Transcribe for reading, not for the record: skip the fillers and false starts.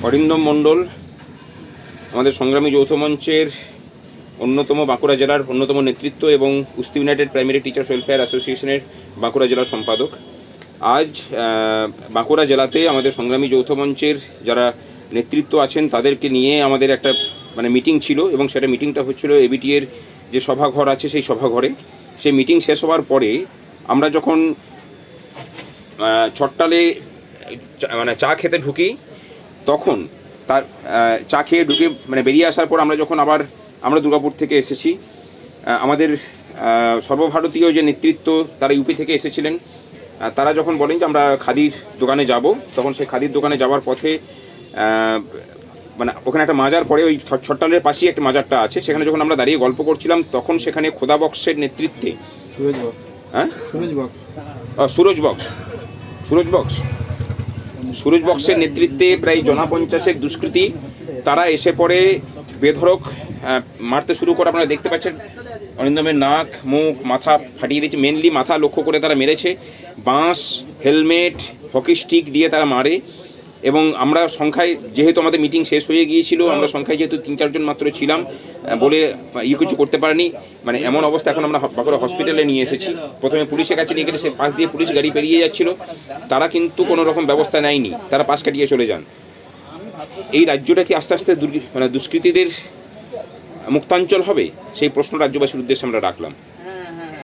অরিন্দম মণ্ডল আমাদের সংগ্রামী যৌথ মঞ্চের অন্যতম বাঁকুড়া জেলার অন্যতম নেতৃত্ব এবং কুস্তি ইউনাইটেড প্রাইমারি টিচার্স ওয়েলফেয়ার অ্যাসোসিয়েশনের বাঁকুড়া জেলার সম্পাদক। আজ বাঁকুড়া জেলাতে আমাদের সংগ্রামী যৌথ মঞ্চের যারা নেতৃত্ব আছেন তাদেরকে নিয়ে আমাদের একটা মিটিং ছিল, এবং সেটা মিটিংটা হচ্ছিল এবিটিএর যে সভাঘর আছে সেই সভাঘরে। সেই মিটিং শেষ হওয়ার পরে আমরা যখন ছট্টালে চা খেতে ঢুকি, তখন তার চা খেয়ে ঢুকে বেরিয়ে আসার পর আমরা দুর্গাপুর থেকে এসেছি। আমাদের সর্বভারতীয় যে নেতৃত্ব তারা ইউপি থেকে এসেছিলেন, তারা যখন বলেন যে আমরা খাদির দোকানে যাব, তখন সেই খাদির দোকানে যাওয়ার পথে ওখানে একটা মাজার পড়ে, ওই ছট্টালের পাশেই একটা মাজারটা আছে, সেখানে যখন আমরা দাঁড়িয়ে গল্প করছিলাম তখন সেখানে খোদা বক্সের নেতৃত্বে সুরজ বক্সের নেতৃত্বে প্রায় জনা 50 দুষ্কৃতী তারা এসে পড়ে বেধড়ক মারতে শুরু করে। আপনারা দেখতে পাচ্ছেন অরিন্দমের নাক, মুখ, মাথা ফাটিয়ে দিয়েছে। মেনলি মাথা লক্ষ্য করে তারা মেরেছে। বাঁশ, হেলমেট, হকি স্টিক দিয়ে তারা মারে। এবং আমরা সংখ্যায়, যেহেতু আমাদের মিটিং শেষ হয়ে গিয়েছিল, আমরা সংখ্যায় যেহেতু 3-4 জন মাত্র ছিলাম বলে কিছু করতে পারিনি। এমন অবস্থা, এখন আমরা বাঁকুড়া হসপিটালে নিয়ে এসেছি। প্রথমে পুলিশের কাছে নিয়ে গেলে সে পাশ দিয়ে পুলিশ গাড়ি পেরিয়ে যাচ্ছিল, তারা কিন্তু কোনো রকম ব্যবস্থা নেয়নি, তারা পাশ কাটিয়ে চলে যান। এই রাজ্যটা কি আস্তে আস্তে দুষ্কৃতীদের মুক্তাঞ্চল হবে, সেই প্রশ্ন রাজ্যবাসীর উদ্দেশ্যে আমরা রাখলাম।